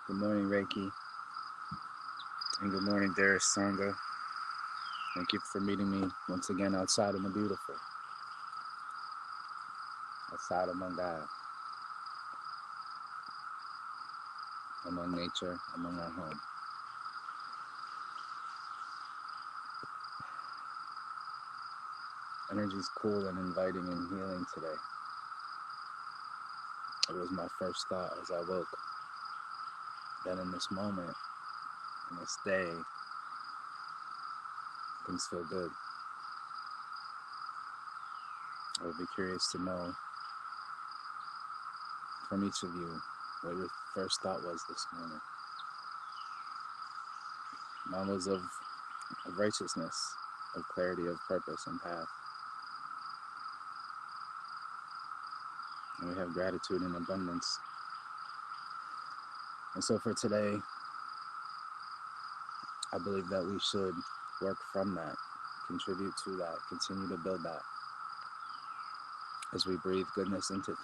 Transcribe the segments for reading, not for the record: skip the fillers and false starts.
Good morning, Reiki, and good morning, Darius Sangha. Thank you for meeting me once again outside in the beautiful, outside among God, among nature, among our home. Energy's cool and inviting and healing today. It was my first thought as I woke, that in this moment, in this day, things feel good. I would be curious to know from each of you what your first thought was this morning. Mine was of righteousness, of clarity, of purpose and path. And we have gratitude and abundance. And so for today, I believe that we should work from that, contribute to that, continue to build that as we breathe goodness into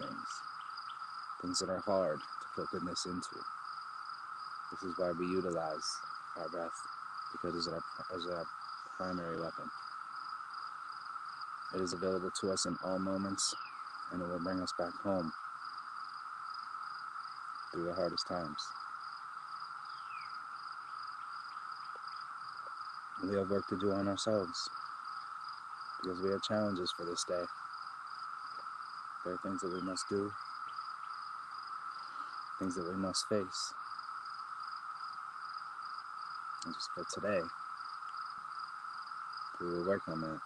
things that are hard to put goodness into. This is why we utilize our breath, because it is our primary weapon. It is available to us in all moments, and it will bring us back home through the hardest times. We have work to do on ourselves, because we have challenges for this day. There are things that we must do, things that we must face. And just for today, we will work on that.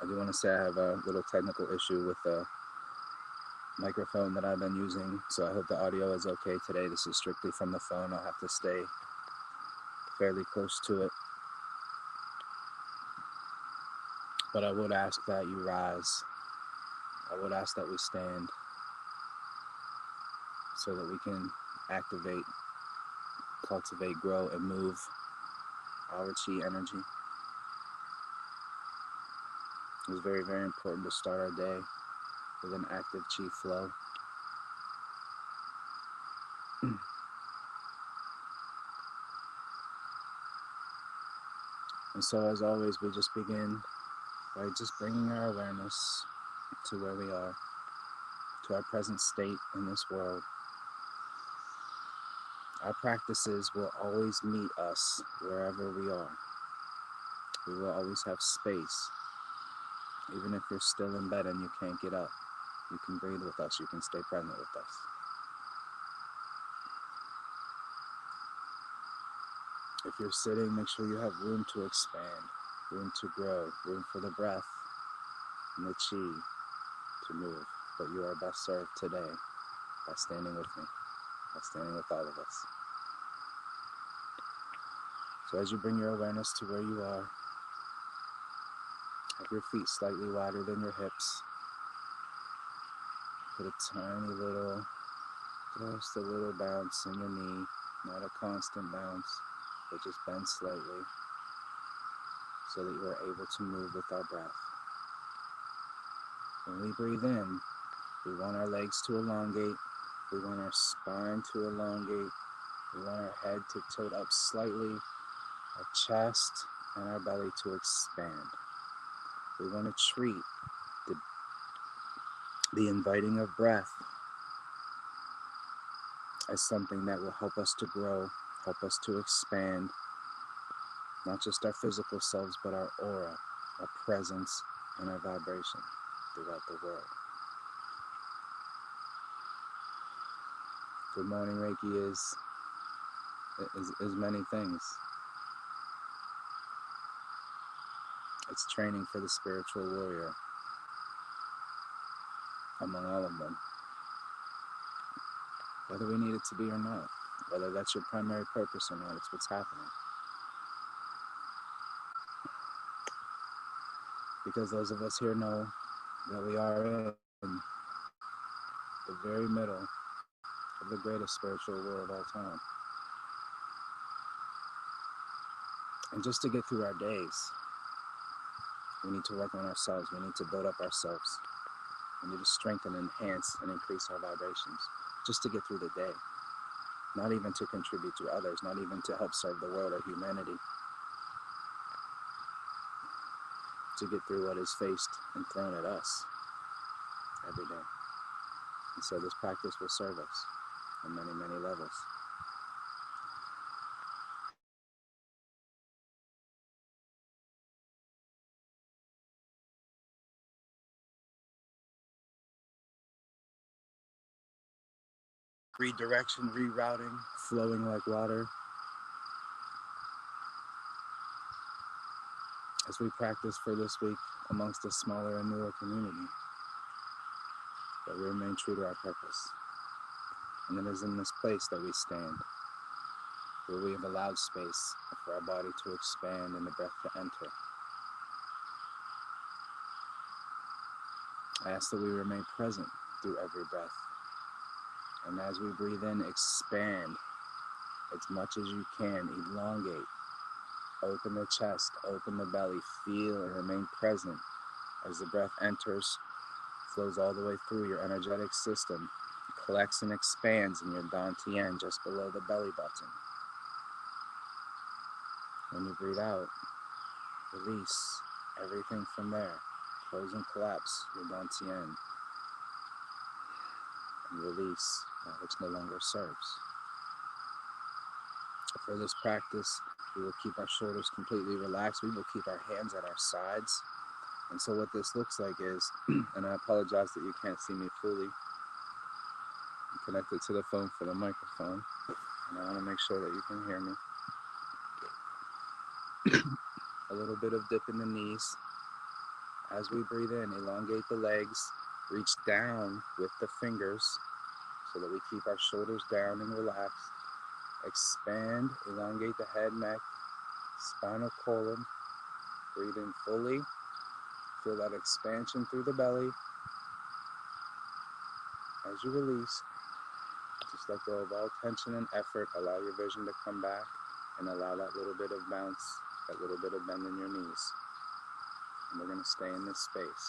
I do want to say I have a little technical issue with the microphone that I've been using, so I hope the audio is okay today. This is strictly from the phone. I'll have to stay fairly close to it. But I would ask that you rise. I would ask that we stand so that we can activate, cultivate, grow, and move our chi energy. It's very, very important to start our day with an active chi flow. And so as always, we just begin by just bringing our awareness to where we are, to our present state in this world. Our practices will always meet us wherever we are. We will always have space. Even if you're still in bed and you can't get up, you can breathe with us, you can stay present with us. If you're sitting, make sure you have room to expand, room to grow, room for the breath and the chi to move. But you are best served today by standing with me, by standing with all of us. So as you bring your awareness to where you are, have your feet slightly wider than your hips. Put a tiny little, just a little bounce in your knee, not a constant bounce, but just bend slightly so that you are able to move with our breath. When we breathe in, we want our legs to elongate, we want our spine to elongate, we want our head to tilt up slightly, our chest and our belly to expand. We want to treat the inviting of breath as something that will help us to grow, help us to expand, not just our physical selves, but our aura, our presence, and our vibration throughout the world. Good morning, Reiki is many things. It's training for the spiritual warrior. among all of them, whether we need it to be or not, whether that's your primary purpose or not. It's what's happening. Because those of us here know that we are in the very middle of the greatest spiritual war of all time. And just to get through our days, we need to work on ourselves. We need to build up ourselves. We need to strengthen, enhance, and increase our vibrations just to get through the day. Not even to contribute to others, not even to help serve the world or humanity. To get through what is faced and thrown at us every day. And so this practice will serve us on many, many levels. Redirection, rerouting, flowing like water. As we practice for this week amongst a smaller and newer community, that we remain true to our purpose. And it is in this place that we stand, where we have allowed space for our body to expand and the breath to enter. I ask that we remain present through every breath. And as we breathe in, expand as much as you can, elongate. Open the chest, open the belly, feel and remain present as the breath enters, flows all the way through your energetic system, collects and expands in your dantian just below the belly button. When you breathe out, release everything from there. Close and collapse your dantian and release that which no longer serves. For this practice, we will keep our shoulders completely relaxed. We will keep our hands at our sides. And so what this looks like is, and I apologize that you can't see me fully. I'm connected to the phone for the microphone, and I want to make sure that you can hear me. A little bit of dip in the knees. As we breathe in, elongate the legs, reach down with the fingers so that we keep our shoulders down and relaxed. Expand, elongate the head, neck, spinal column. Breathe in fully. Feel that expansion through the belly. As you release, just let go of all tension and effort. Allow your vision to come back and allow that little bit of bounce, that little bit of bend in your knees. And we're going to stay in this space.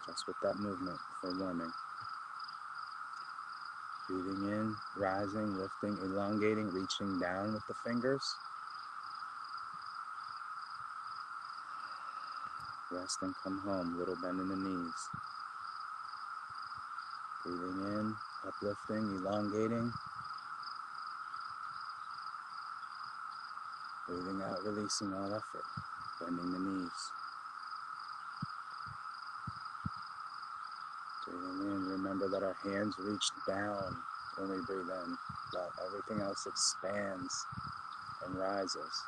Just with that movement for warming. Breathing in, rising, lifting, elongating, reaching down with the fingers. Rest and come home, little bend in the knees. Breathing in, uplifting, elongating. Breathing out, releasing all effort, bending the knees. Breathing in, remember that our hands reach down when we breathe in, while everything else expands and rises.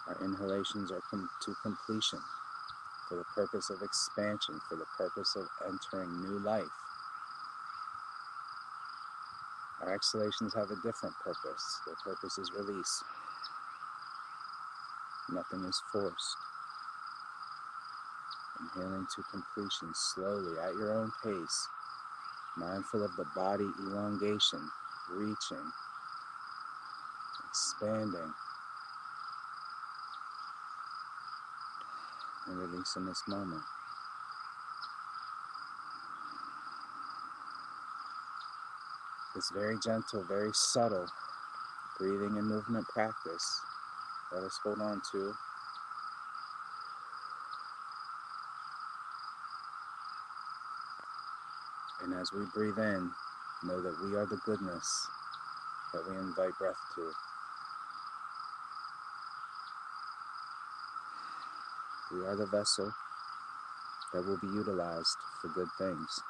Our inhalations are to completion for the purpose of expansion, for the purpose of entering new life. Our exhalations have a different purpose. Their purpose is release. Nothing is forced. Inhaling to completion slowly at your own pace, mindful of the body elongation, reaching, expanding, and release in this moment. This very gentle, very subtle breathing and movement practice, let us hold on to. And as we breathe in, know that we are the goodness that we invite breath to. We are the vessel that will be utilized for good things.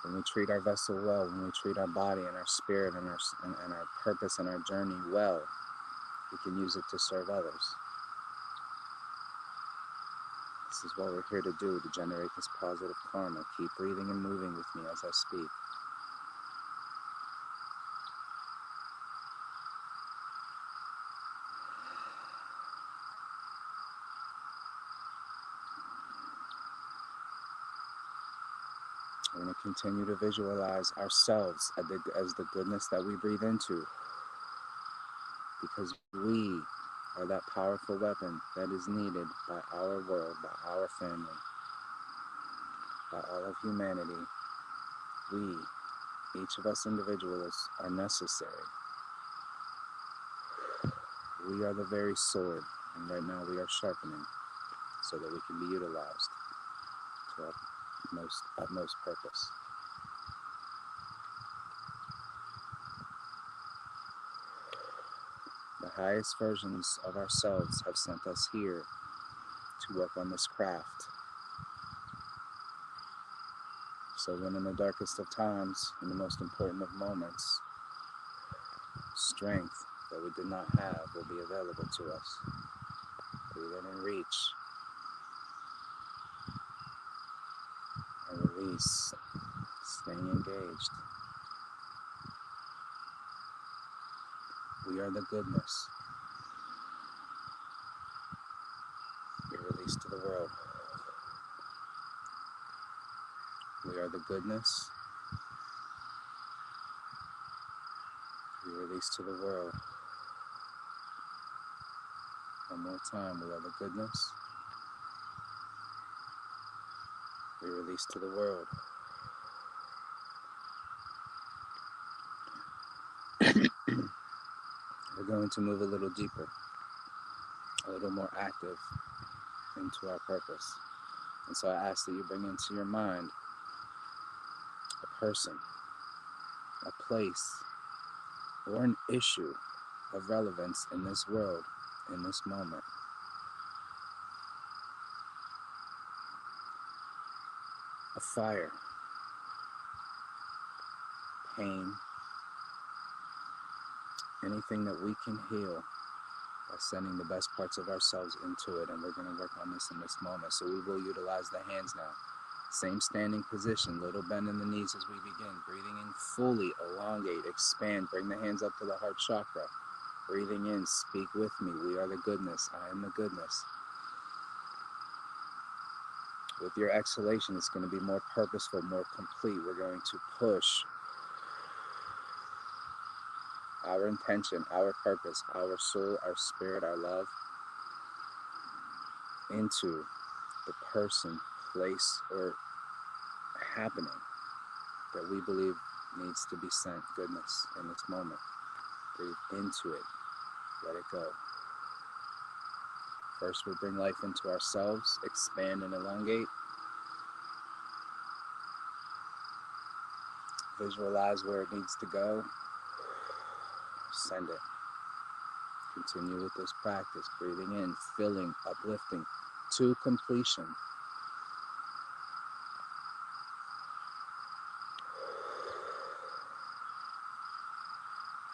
When we treat our vessel well, when we treat our body and our spirit and our purpose and our journey well, we can use it to serve others. This is what we're here to do, to generate this positive karma. Keep breathing and moving with me as I speak. We're going to continue to visualize ourselves as the goodness that we breathe into, because we are that powerful weapon that is needed by our world, by our family, by all of humanity. We, each of us individuals, are necessary. We are the very sword, and right now we are sharpening so that we can be utilized to our utmost purpose. The highest versions of ourselves have sent us here to work on this craft. So when in the darkest of times, in the most important of moments, strength that we did not have will be available to us. Breathe in and reach. And release, staying engaged. We are the goodness. We release to the world. We are the goodness. We release to the world. One more time, we are the goodness. We release to the world. We're going to move a little deeper, a little more active into our purpose. And so I ask that you bring into your mind a person, a place, or an issue of relevance in this world, in this moment. A fire, pain, anything that we can heal by sending the best parts of ourselves into it. And we're going to work on this in this moment. So we will utilize the hands now. Same standing position, little bend in the knees as we begin. Breathing in fully, elongate, expand, bring the hands up to the heart chakra. Breathing in, speak with me. We are the goodness. I am the goodness. With your exhalation, it's going to be more purposeful, more complete. We're going to push our intention, our purpose, our soul, our spirit, our love into the person, place, or happening that we believe needs to be sent goodness in this moment. Breathe into it. Let it go. First, we bring life into ourselves, expand and elongate. Visualize where it needs to go. Send it. Continue with this practice. Breathing in, filling, uplifting to completion.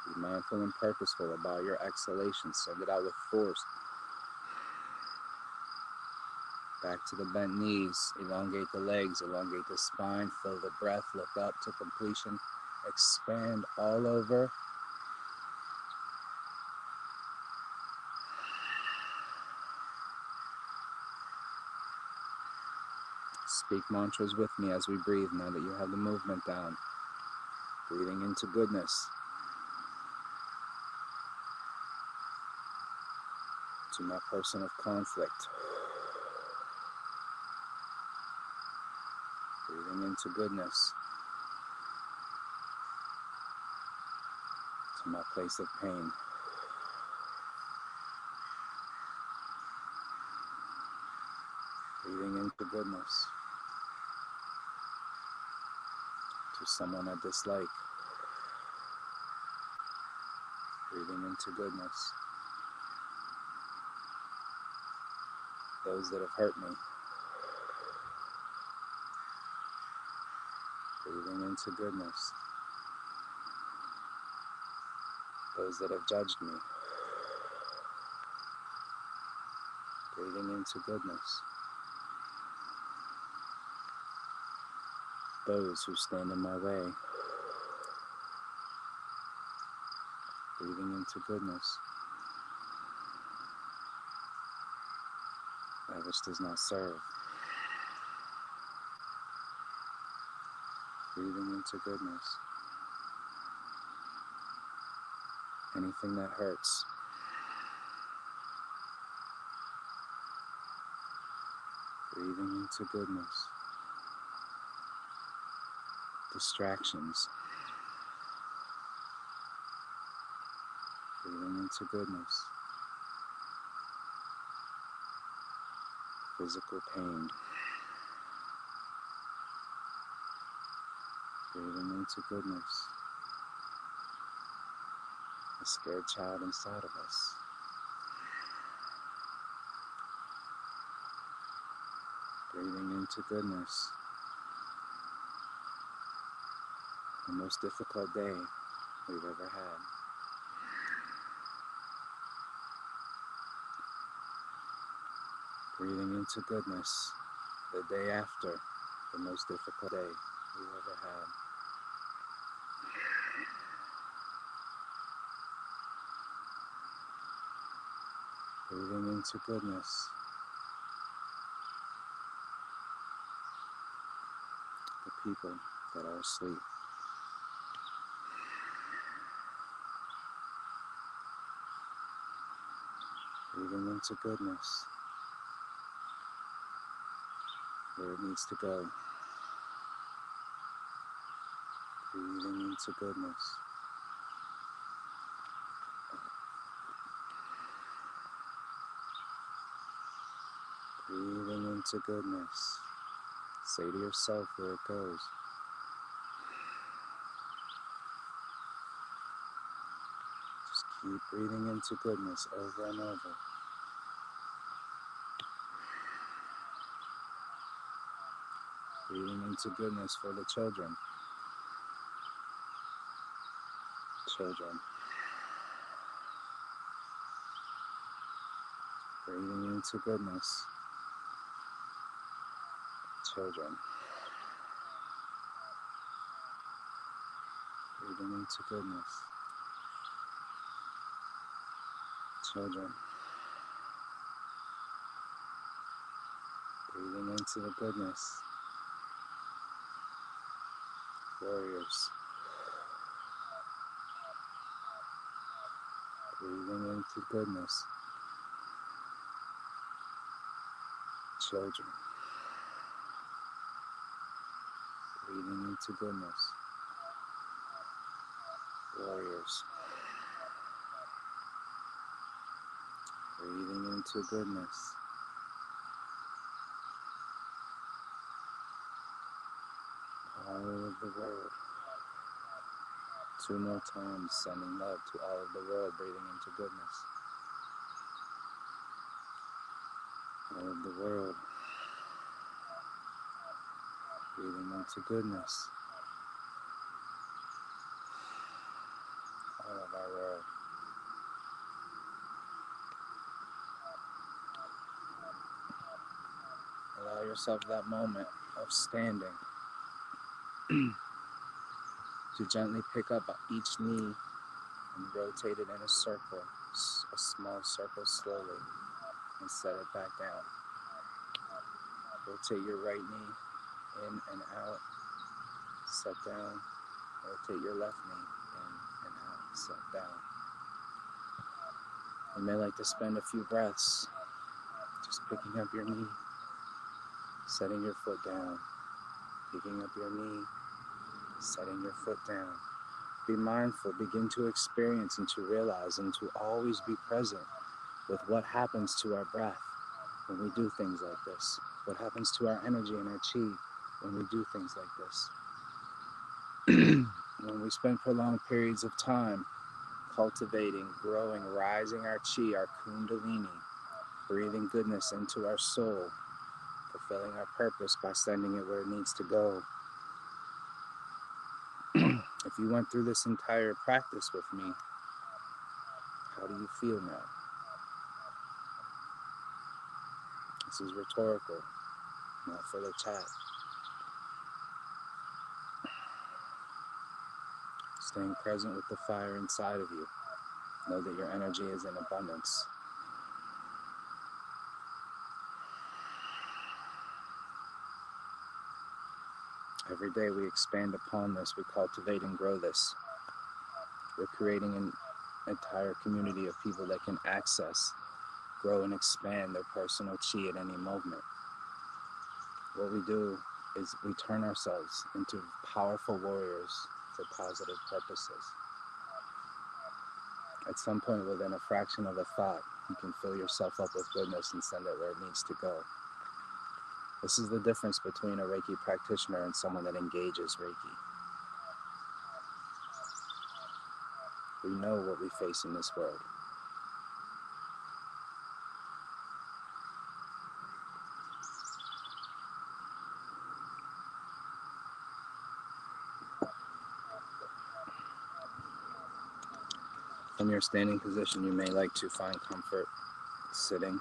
Be mindful and purposeful about your exhalation. Send it out with force. Back to the bent knees. Elongate the legs. Elongate the spine. Fill the breath. Look up to completion. Expand all over. Speak mantras with me as we breathe now that you have the movement down. Breathing into goodness. To my person of conflict. Breathing into goodness. To my place of pain. Breathing into goodness. To someone I dislike. Breathing into goodness. Those that have hurt me. Breathing into goodness. Those that have judged me, breathing into goodness. Those who stand in my way, breathing into goodness. That which does not serve, breathing into goodness. Anything that hurts, breathing into goodness. Distractions, breathing into goodness. Physical pain, breathing into goodness. A scared child inside of us, breathing into goodness. The most difficult day we've ever had. Breathing into goodness the day after the most difficult day we've ever had. Breathing into goodness. The people that are asleep. Breathing into goodness. Where it needs to go. Breathing into goodness. Breathing into goodness. Say to yourself where it goes. Just keep breathing into goodness over and over. Breathing into goodness for the children. Children. Breathing into goodness. Children. Breathing into goodness. Children. Breathing into the goodness. Warriors. Breathing into goodness. Children. Breathing into goodness. Warriors. Breathing into goodness. All of the world. 2 more times, sending love to all of the world, breathing into goodness. All of the world. Breathing into goodness. All of our world. Allow yourself that moment of standing to gently pick up each knee and rotate it in a circle, a small circle slowly, and set it back down. Rotate your right knee in and out, set down. Rotate your left knee in and out, set down. You may like to spend a few breaths just picking up your knee, setting your foot down, picking up your knee, setting your foot down. Be mindful, begin to experience and to realize and to always be present with what happens to our breath when we do things like this. What happens to our energy and our chi when we do things like this. When we spend prolonged periods of time cultivating, growing, rising our chi, our kundalini, breathing goodness into our soul, fulfilling our purpose by sending it where it needs to go. If you went through this entire practice with me, how do you feel now? This is rhetorical, not for the chat. Staying present with the fire inside of you. Know that your energy is in abundance. Every day we expand upon this, we cultivate and grow this. We're creating an entire community of people that can access, grow, and expand their personal chi at any moment. What we do is we turn ourselves into powerful warriors for positive purposes. At some point within a fraction of a thought, you can fill yourself up with goodness and send it where it needs to go. This is the difference between a Reiki practitioner and someone that engages Reiki. We know what we face in this world. From your standing position, you may like to find comfort sitting.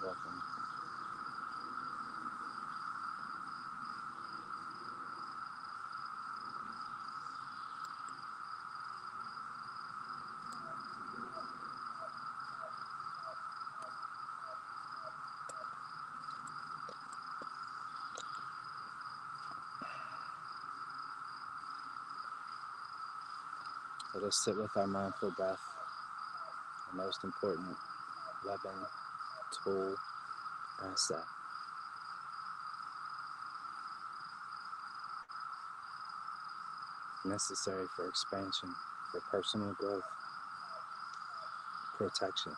Welcome. Let us sit with our mindful breath, our most important weapon, tool, asset. Necessary for expansion, for personal growth, protection.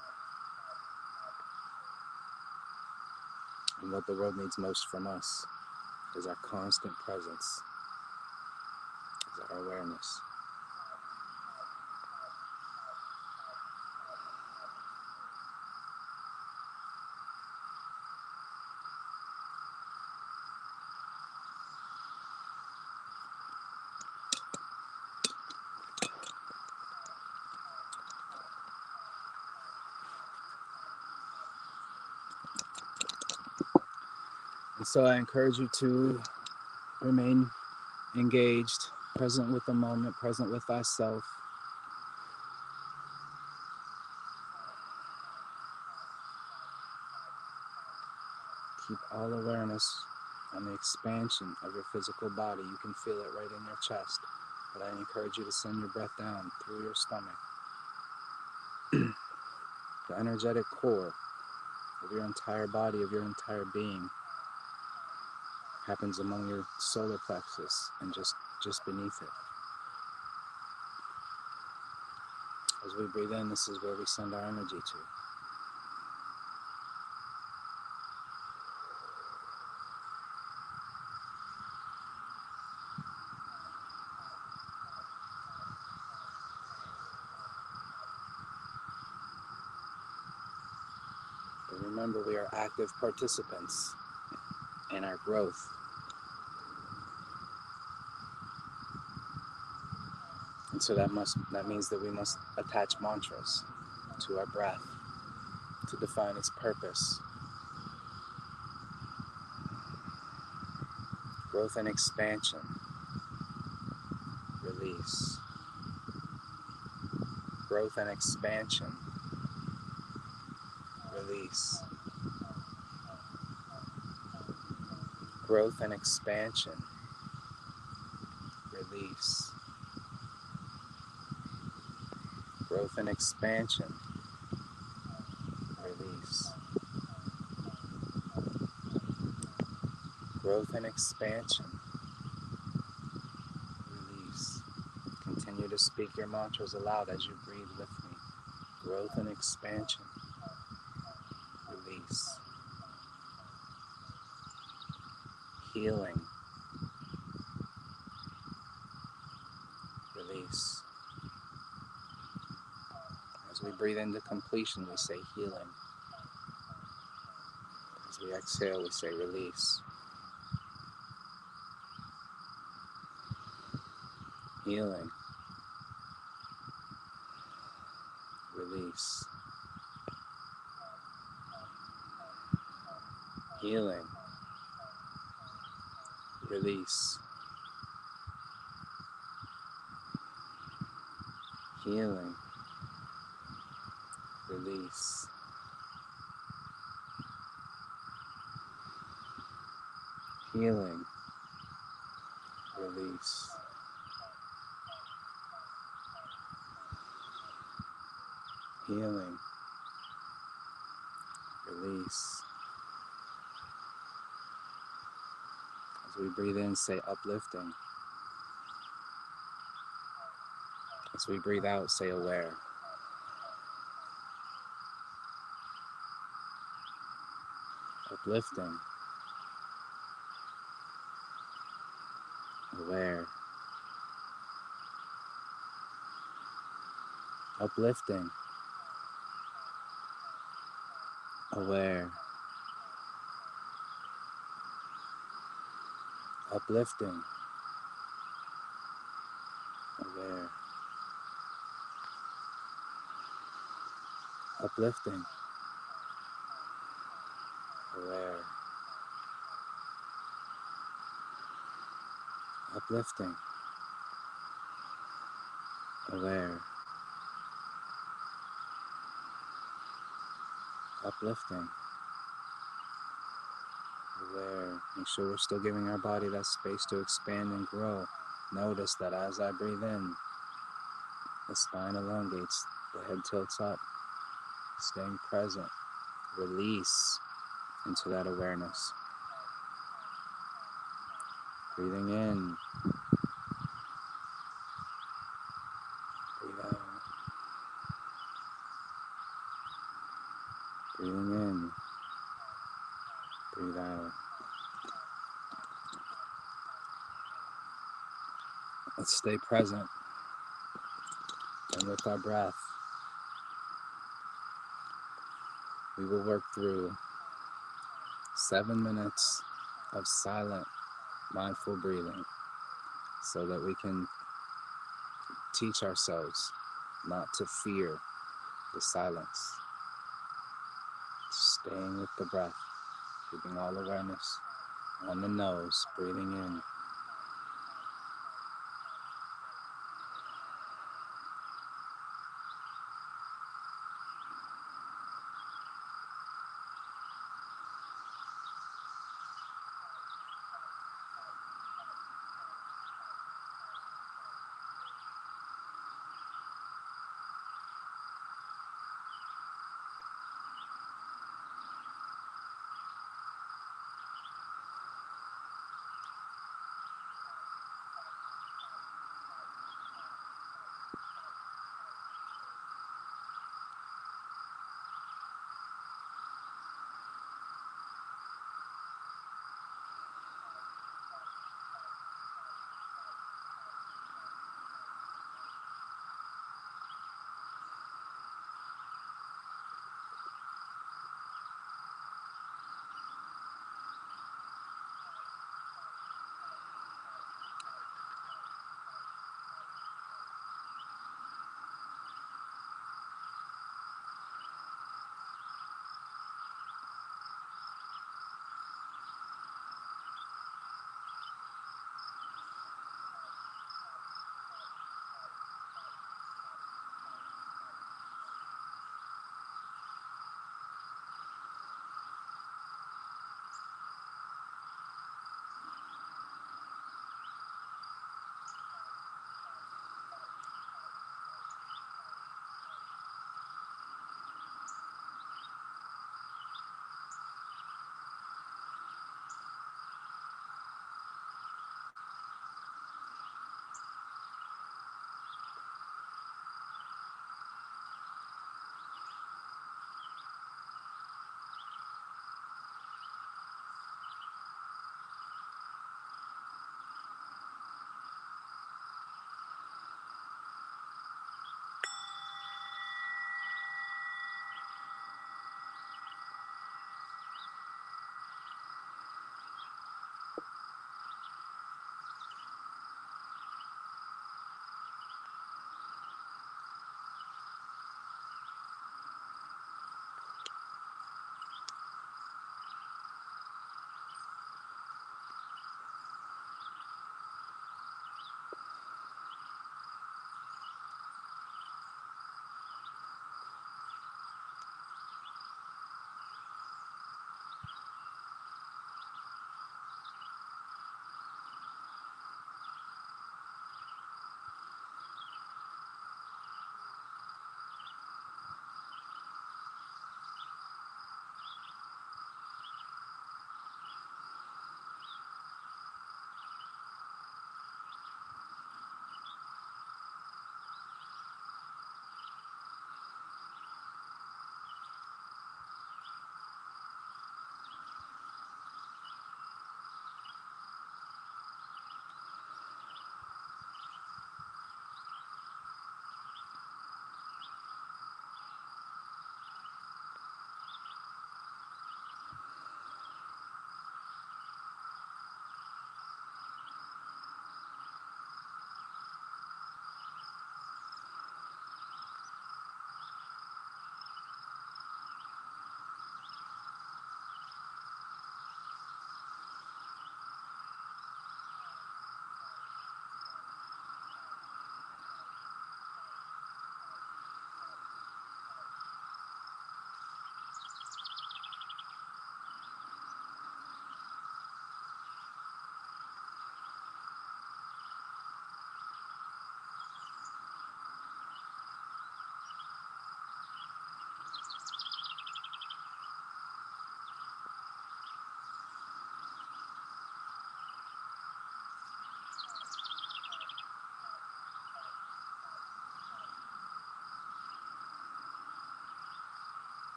And what the world needs most from us is our constant presence, is our awareness. And so I encourage you to remain engaged, present with the moment, present with thyself. Keep all awareness on the expansion of your physical body. You can feel it right in your chest, but I encourage you to send your breath down through your stomach. The energetic core of your entire body, of your entire being, happens among your solar plexus and just beneath it. As we breathe in, this is where we send our energy to. But remember, we are active participants in our growth. And so that means that we must attach mantras to our breath to define its purpose. Growth and expansion. Release. Growth and expansion. Release. Growth and expansion. Release. Growth and expansion. Release. Growth and expansion. Release. Continue to speak your mantras aloud as you breathe with me. Growth and expansion. Release. Healing. Release. As we breathe into completion, we say healing. As we exhale, we say release. Healing. Release. Healing. Release. Healing. Release. Healing. Release. Healing. Release. As we breathe in, say uplifting. As we breathe out, say aware. Uplifting. Aware. Uplifting. Aware. Uplifting. Aware. Uplifting. Aware. Uplifting. Aware. Uplifting. Aware. Make sure we're still giving our body that space to expand and grow. Notice that as I breathe in, the spine elongates, the head tilts up, staying present. Release into that awareness. Breathing in. Breathe out. Breathing in. Breathe out. Let's stay present and with our breath. We will work through 7 minutes of silent, mindful breathing so that we can teach ourselves not to fear the silence. Staying with the breath, keeping all awareness on the nose, breathing in.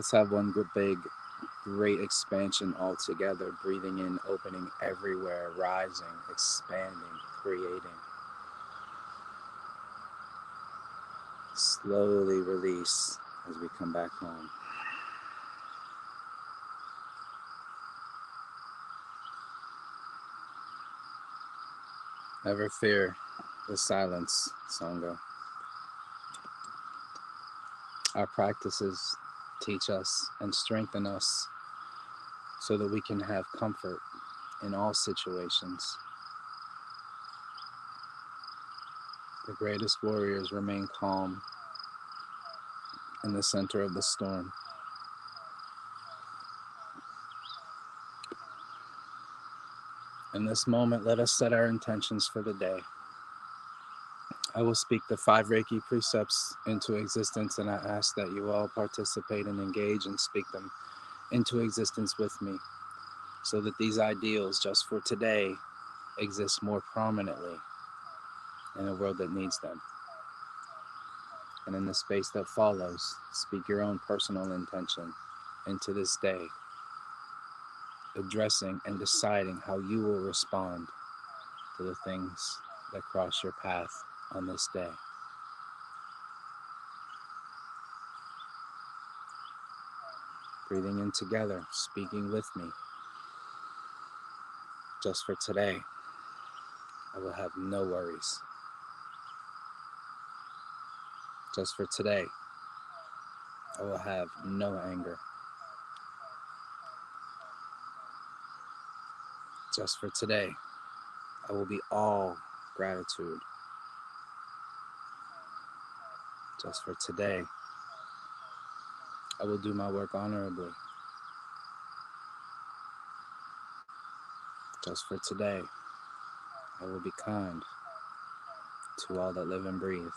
Let's have one big, great expansion all together. Breathing in, opening everywhere, rising, expanding, creating. Slowly release as we come back home. Never fear the silence, Sangha. Our practices teach us and strengthen us so that we can have comfort in all situations. The greatest warriors remain calm in the center of the storm. In this moment, let us set our intentions for the day. I will speak the 5 Reiki precepts into existence, and I ask that you all participate and engage and speak them into existence with me, so that these ideals, just for today, exist more prominently in a world that needs them. And in the space that follows, speak your own personal intention into this day, addressing and deciding how you will respond to the things that cross your path on this day. Breathing in together, speaking with me. Just for today, I will have no worries. Just for today, I will have no anger. Just for today, I will be all gratitude. Just for today, I will do my work honorably. Just for today, I will be kind to all that live and breathe.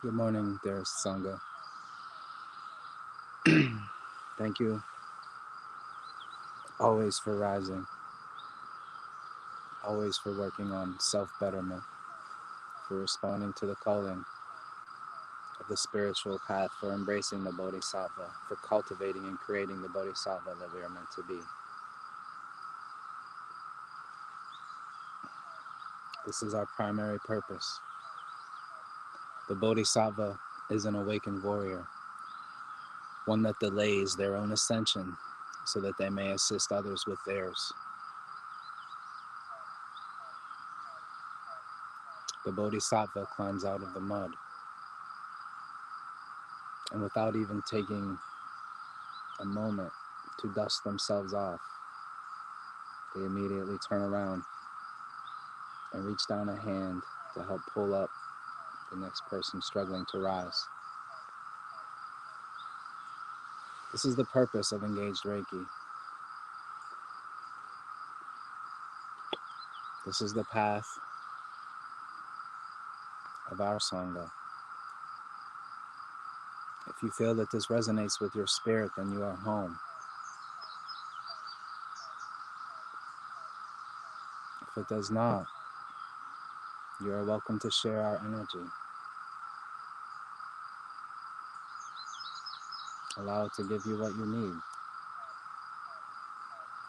Good morning, dearest Sangha. Thank you always for rising, always for working on self-betterment, for responding to the calling of the spiritual path, for embracing the Bodhisattva, for cultivating and creating the Bodhisattva that we are meant to be. This is our primary purpose. The Bodhisattva is an awakened warrior, one that delays their own ascension so that they may assist others with theirs. The Bodhisattva climbs out of the mud, and without even taking a moment to dust themselves off, they immediately turn around and reach down a hand to help pull up the next person struggling to rise. This is the purpose of Engaged Reiki. This is the path of our Sangha. If you feel that this resonates with your spirit, then you are home. If it does not, you are welcome to share our energy. Allow it to give you what you need.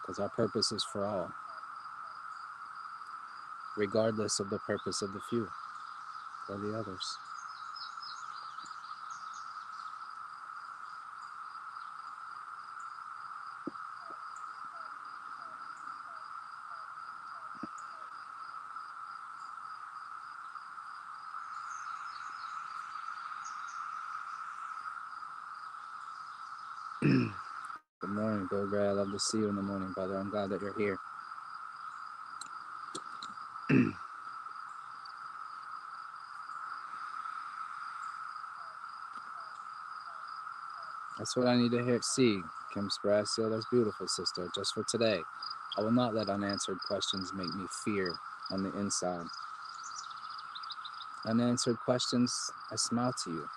Because our purpose is for all, regardless of the purpose of the few or the others. Good morning, Bill Gray. I love to see you in the morning, brother. I'm glad that you're here. That's what I need to hear. See, Kim Sprasio, that's beautiful, sister. Just for today, I will not let unanswered questions make me fear on the inside. Unanswered questions, I smile to you.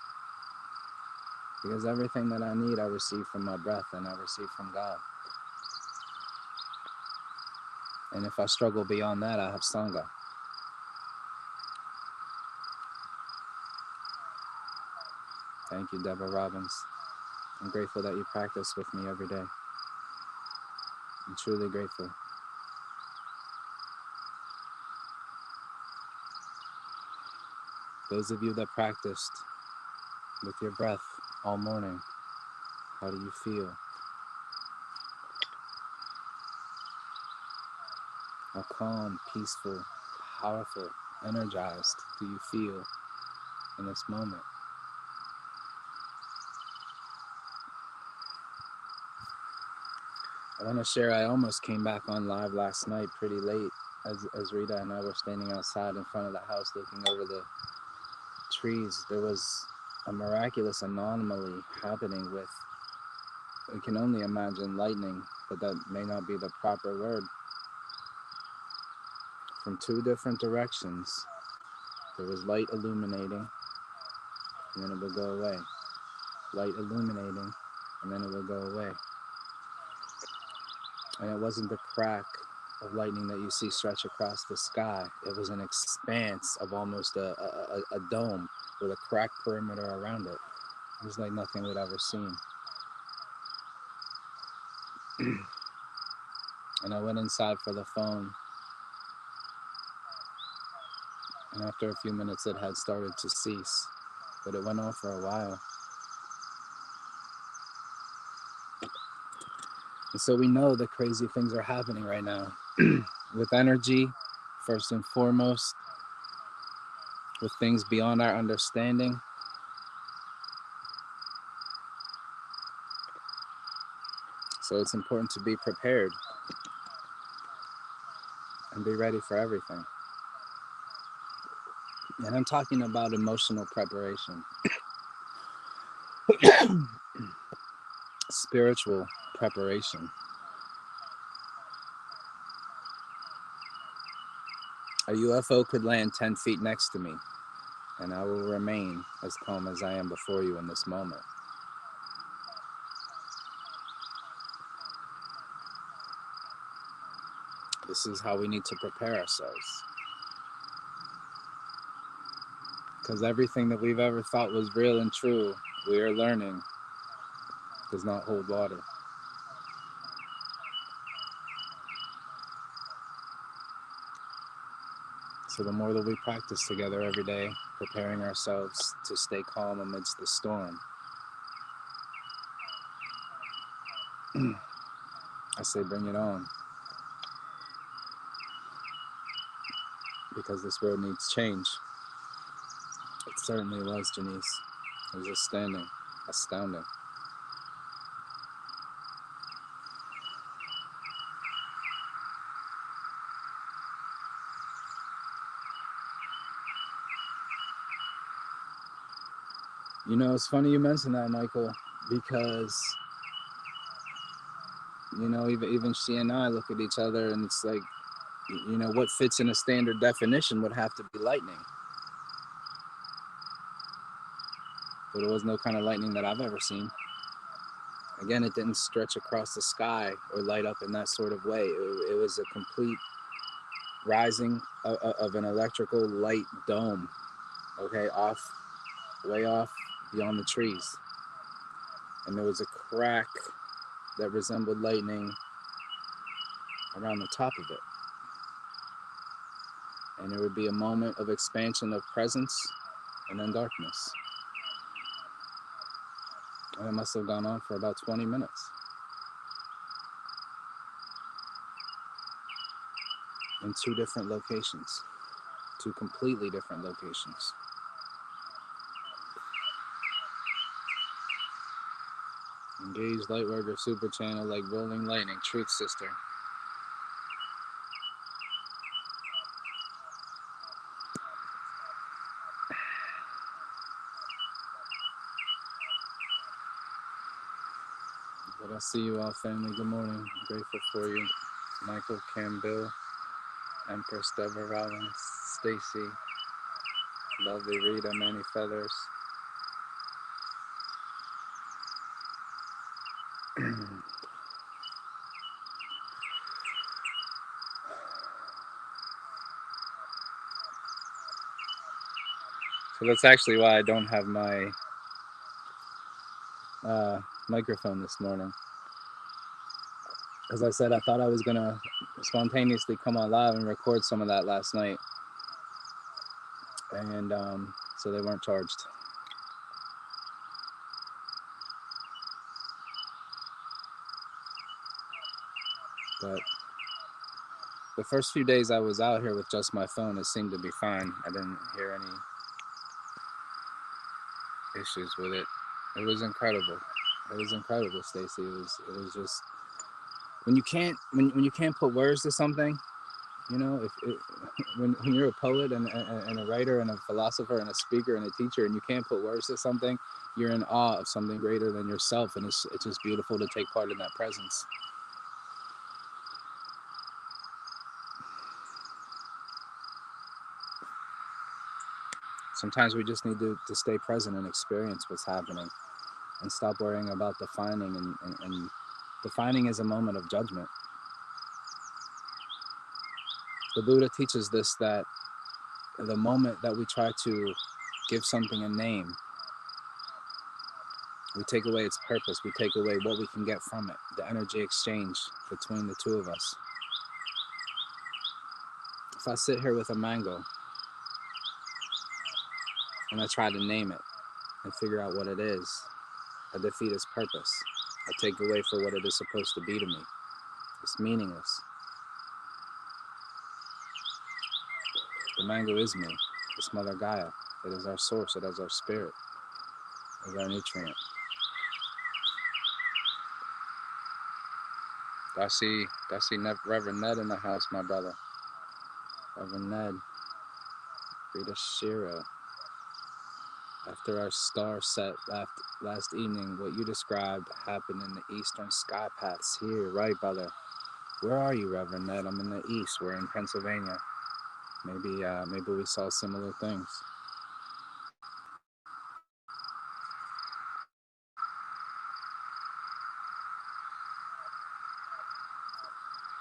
Because everything that I need, I receive from my breath and I receive from God. And if I struggle beyond that, I have Sangha. Thank you, Deborah Robbins. I'm grateful that you practice with me every day. I'm truly grateful. Those of you that practiced with your breath all morning, how do you feel? How calm, peaceful, powerful, energized do you feel in this moment? I want to share, I almost came back on live last night pretty late as Rita and I were standing outside in front of the house looking over the trees. There was a miraculous anomaly happening with, we can only imagine lightning, but that may not be the proper word. From two different directions, there was light illuminating, and then it would go away. Light illuminating, and then it would go away. And it wasn't the crack of lightning that you see stretch across the sky. It was an expanse of almost a dome with a crack perimeter around it. It was like nothing we'd ever seen. And I went inside for the phone. And after a few minutes, it had started to cease. But it went on for a while. And so we know that crazy things are happening right now. With energy, first and foremost. With things beyond our understanding. So it's important to be prepared. And be ready for everything. And I'm talking about emotional preparation. Spiritual preparation. A UFO could land 10 feet next to me, and I will remain as calm as I am before you in this moment. This is how we need to prepare ourselves. Because everything that we've ever thought was real and true, we are learning, does not hold water. So the more that we practice together every day, preparing ourselves to stay calm amidst the storm, I say bring it on. Because this world needs change. It certainly was, Janice. It was astounding. You know, it's funny you mentioned that, Michael, because, you know, even she and I look at each other and it's like, you know, what fits in a standard definition would have to be lightning. But there was no kind of lightning that I've ever seen. Again, it didn't stretch across the sky or light up in that sort of way. It was a complete rising of an electrical light dome, okay, way off beyond the trees. And there was a crack that resembled lightning around the top of it. And there would be a moment of expansion of presence and then darkness. And it must have gone on for about 20 minutes in two different locations, two completely different locations. Engage Lightworker Super Channel like rolling lightning, Truth Sister. But I see you all, family. Good morning. I'm grateful for you. Michael Campbell, Empress Deborah Rollins, Stacy, lovely Rita, Manny Feathers. So that's actually why I don't have my microphone this morning. As I said, I thought I was going to spontaneously come on live and record some of that last night. And so they weren't charged. But the first few days I was out here with just my phone, it seemed to be fine. I didn't hear any issues with it. It was incredible. It was incredible, Stacy. It was just when you can't put words to something, you know, when you're a poet and a writer and a philosopher and a speaker and a teacher and you can't put words to something, you're in awe of something greater than yourself, and it's just beautiful to take part in that presence. Sometimes we just need to stay present and experience what's happening and stop worrying about defining and defining is a moment of judgment. The Buddha teaches this, that the moment that we try to give something a name, we take away its purpose, we take away what we can get from it, the energy exchange between the two of us. If I sit here with a mango and I try to name it and figure out what it is, I defeat its purpose. I take away for what it is supposed to be to me. It's meaningless. The mango is me. It's Mother Gaia. It is our source. It is our spirit. It is our nutrient. I see Reverend Ned in the house, my brother. Reverend Ned. Rita Shira. After our star set last evening, what you described happened in the eastern sky paths here, right, brother? Where are you, Reverend Ned? I'm in the east. We're in Pennsylvania. Maybe we saw similar things.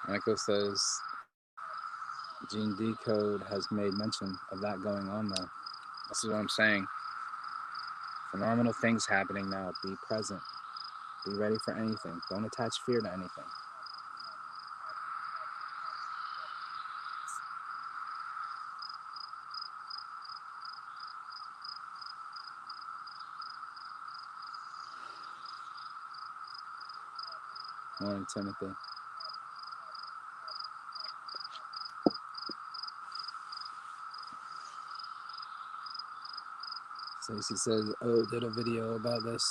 Michael says Gene Decode has made mention of that going on though. This is what I'm saying. Phenomenal things happening now. Be present. Be ready for anything. Don't attach fear to anything. Morning, Timothy. Stacey says, oh, did a video about this.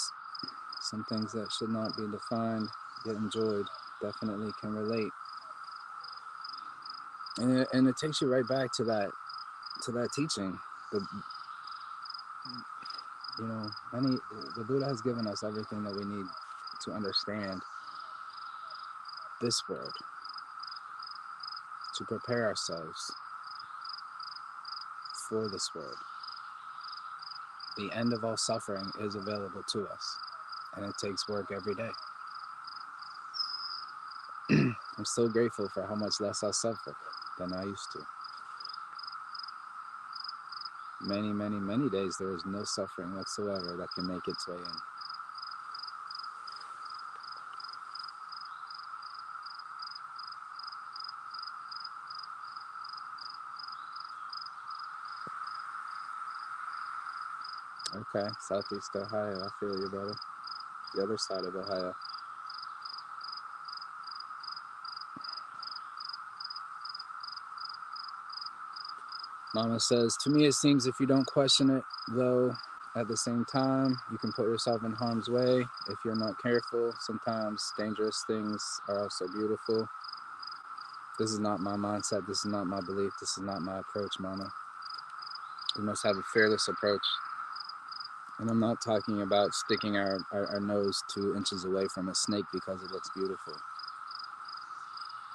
Some things that should not be defined, get enjoyed. Definitely can relate. And it takes you right back to that teaching. The Buddha has given us everything that we need to understand this world, to prepare ourselves for this world. The end of all suffering is available to us, and it takes work every day. I'm so grateful for how much less I suffer than I used to. Many, many, many days there is no suffering whatsoever that can make its way in. Okay, Southeast Ohio. I feel you, brother. The other side of Ohio. Mama says, to me, it seems if you don't question it, though, at the same time, you can put yourself in harm's way if you're not careful. Sometimes dangerous things are also beautiful. This is not my mindset. This is not my belief. This is not my approach, Mama. We must have a fearless approach. And I'm not talking about sticking our nose 2 inches away from a snake because it looks beautiful.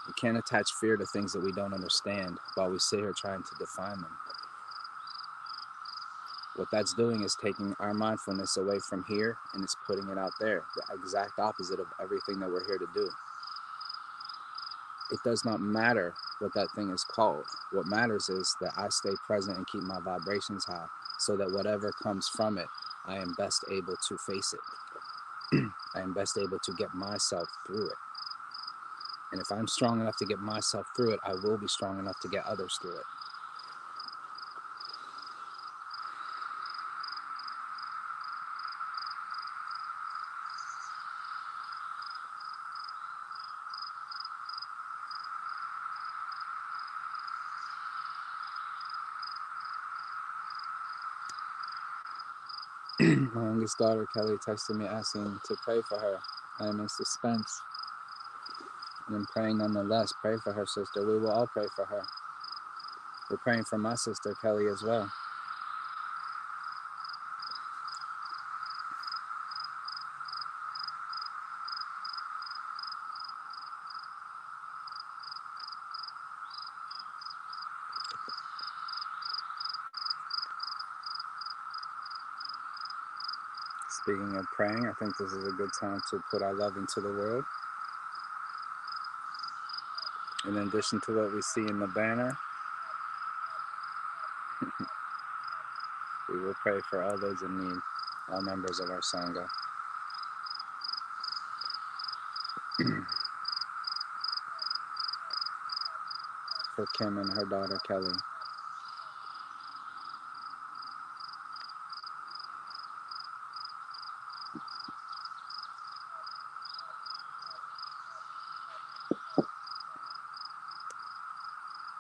We can't attach fear to things that we don't understand while we sit here trying to define them. What that's doing is taking our mindfulness away from here and it's putting it out there, the exact opposite of everything that we're here to do. It does not matter what that thing is called. What matters is that I stay present and keep my vibrations high so that whatever comes from it, I am best able to face it. I am best able to get myself through it. And if I'm strong enough to get myself through it, I will be strong enough to get others through it. My youngest daughter, Kelly, texted me asking to pray for her. I am in suspense. And I'm praying nonetheless. Pray for her, sister. We will all pray for her. We're praying for my sister, Kelly, as well. Speaking of praying, I think this is a good time to put our love into the world. In addition to what we see in the banner, we will pray for all those in need, all members of our Sangha. For Kim and her daughter, Kelly.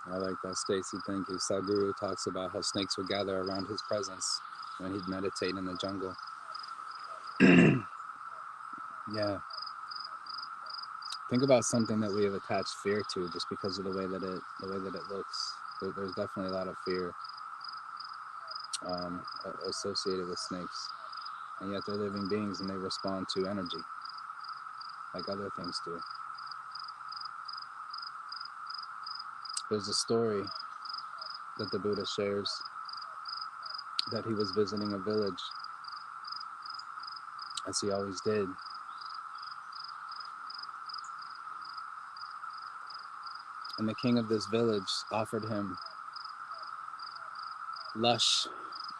I like that, Stacy. Thank you. Sadhguru talks about how snakes would gather around his presence when he'd meditate in the jungle. Yeah. Think about something that we have attached fear to just because of the way that it looks. There's definitely a lot of fear associated with snakes, and yet they're living beings and they respond to energy like other things do. There's a story that the Buddha shares that he was visiting a village, as he always did. And the king of this village offered him lush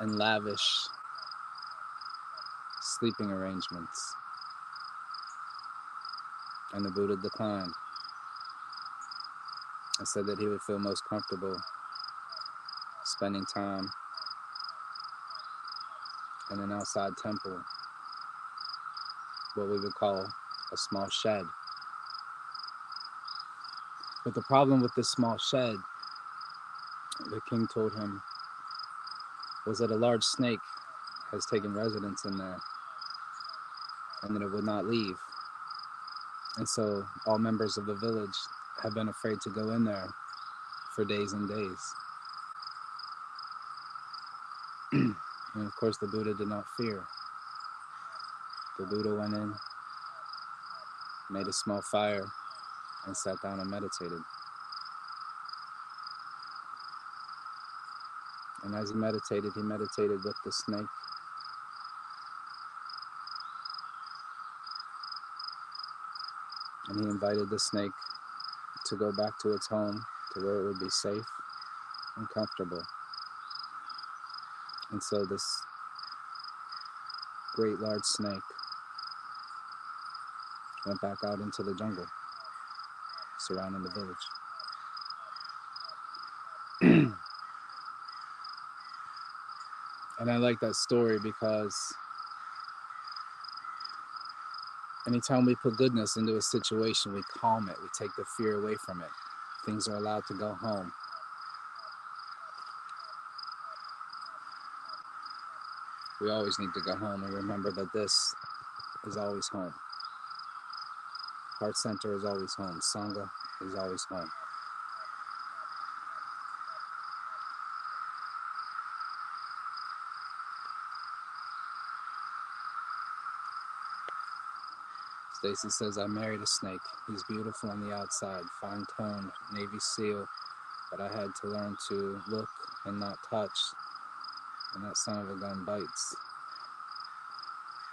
and lavish sleeping arrangements. And the Buddha declined and said that he would feel most comfortable spending time in an outside temple, what we would call a small shed. But the problem with this small shed, the king told him, was that a large snake has taken residence in there and that it would not leave. And so all members of the village have been afraid to go in there for days and days. And of course, the Buddha did not fear. The Buddha went in, made a small fire, and sat down and meditated. And as he meditated with the snake. And he invited the snake to go back to its home, to where it would be safe and comfortable. And so this great large snake went back out into the jungle surrounding the village. And I like that story because anytime we put goodness into a situation, we calm it, we take the fear away from it. Things are allowed to go home. We always need to go home and remember that this is always home. Heart Center is always home. Sangha is always home. Stacy says, I married a snake. He's beautiful on the outside, fine-toned, Navy SEAL, but I had to learn to look and not touch, and that son of a gun bites.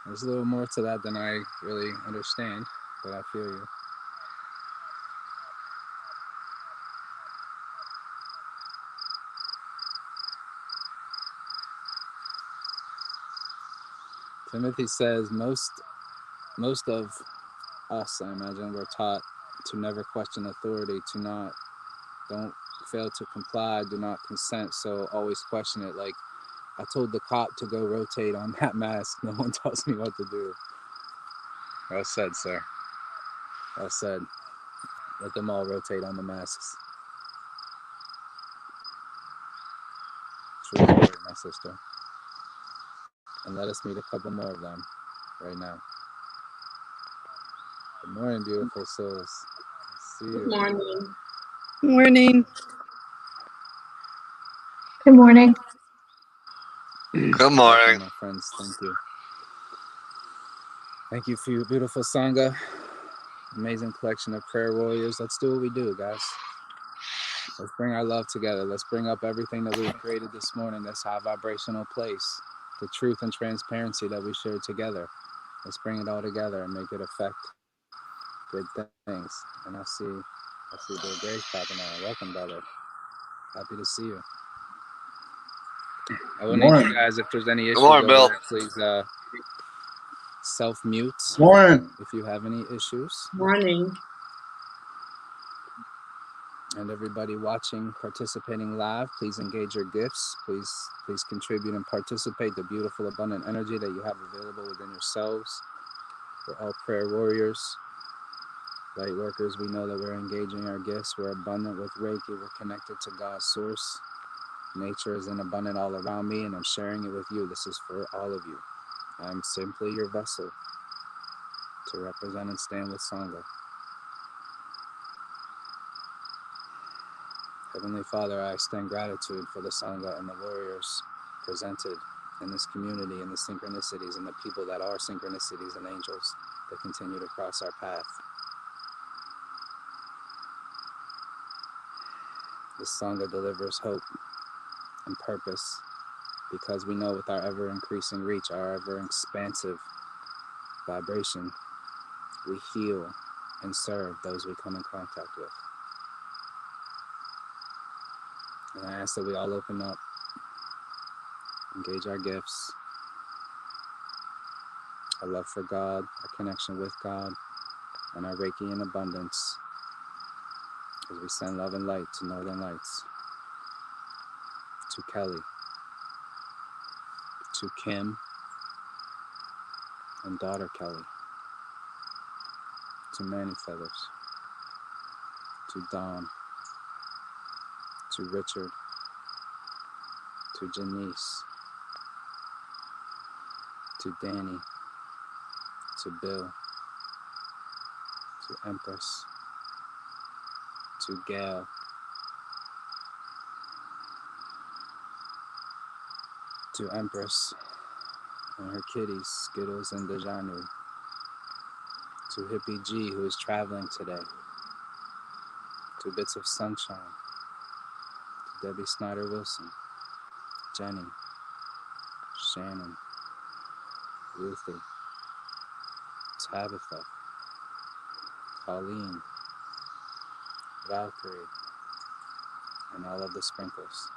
There's a little more to that than I really understand, but I feel you. Timothy says, most of us, I imagine, we're taught to never question authority, don't fail to comply, do not consent, so always question it. Like, I told the cop to go rotate on that mask. No one tells me what to do. Well said, sir. Well said. Let them all rotate on the masks. True story, my sister. And let us meet a couple more of them right now. Good morning, beautiful souls. See you. Good morning. Morning. Good morning. Good morning. Welcome, my friends. Thank you. Thank you for your beautiful Sangha. Amazing collection of prayer warriors. Let's do what we do, guys. Let's bring our love together. Let's bring up everything that we've created this morning, this high vibrational place, the truth and transparency that we shared together. Let's bring it all together and make it affect good things. And I see Bill Grace popping on. Welcome, brother. Happy to see you. I will need you guys, if there's any issues morning, Bill. there, please self-mute Morning. if you have any issues. Morning. And everybody watching, participating live, please engage your gifts. Please contribute and participate. The beautiful, abundant energy that you have available within yourselves. We're all prayer warriors, light workers. We know that we're engaging our gifts. We're abundant with Reiki. We're connected to God's source. Nature is in abundant all around me, and I'm sharing it with you. This is for all of you. I'm simply your vessel to represent and stand with Sangha. Heavenly Father, I extend gratitude for the Sangha and the warriors presented in this community, and the synchronicities and the people that are synchronicities and angels that continue to cross our path. This Sangha delivers hope and purpose, because we know with our ever-increasing reach, our ever-expansive vibration, we heal and serve those we come in contact with. And I ask that we all open up, engage our gifts, our love for God, our connection with God, and our Reiki in abundance, as we send love and light to Northern Lights, to Kelly, to Kim, and daughter Kelly, to Manny Feathers, to Don, to Richard, to Janice, to Danny, to Bill, to Empress, to Gail, to Empress and her kitties, Skittles and Dejanu, to Hippie G, who is traveling today, to Bits of Sunshine, to Debbie Snyder Wilson, Jenny, Shannon, Ruthie, Tabitha, Colleen, Valkyrie, and all of the sprinkles.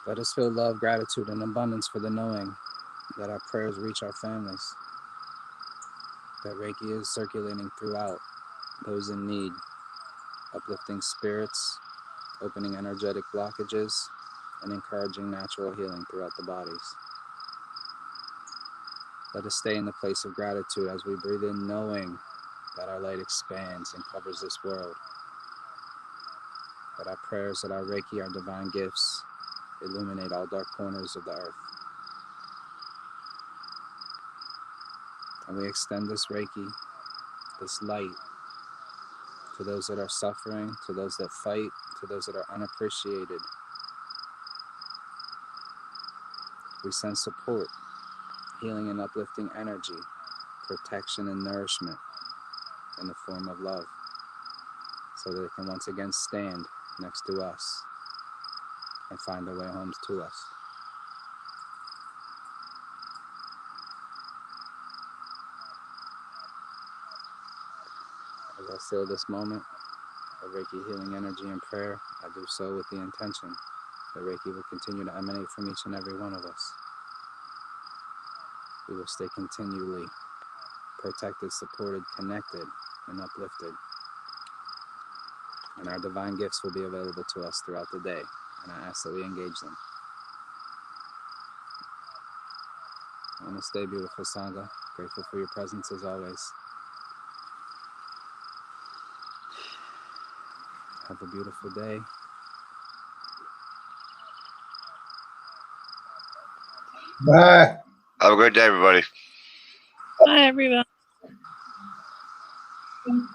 Let us feel love, gratitude, and abundance for the knowing that our prayers reach our families, that Reiki is circulating throughout those in need, uplifting spirits, opening energetic blockages and encouraging natural healing throughout the bodies. Let us stay in the place of gratitude as we breathe in, knowing that our light expands and covers this world. That our prayers, that our Reiki, our divine gifts illuminate all dark corners of the earth. And we extend this Reiki, this light, to those that are suffering, to those that fight, to those that are unappreciated. We send support, healing and uplifting energy, protection and nourishment in the form of love, so that they can once again stand next to us and find their way homes to us. As I seal this moment of Reiki healing energy and prayer, I do so with the intention that Reiki will continue to emanate from each and every one of us. We will stay continually protected, supported, connected, and uplifted. And our divine gifts will be available to us throughout the day, and I ask that we engage them. Namaste, beautiful Sangha. Grateful for your presence as always. Have a beautiful day. Bye. Have a great day, everybody. Bye, everyone.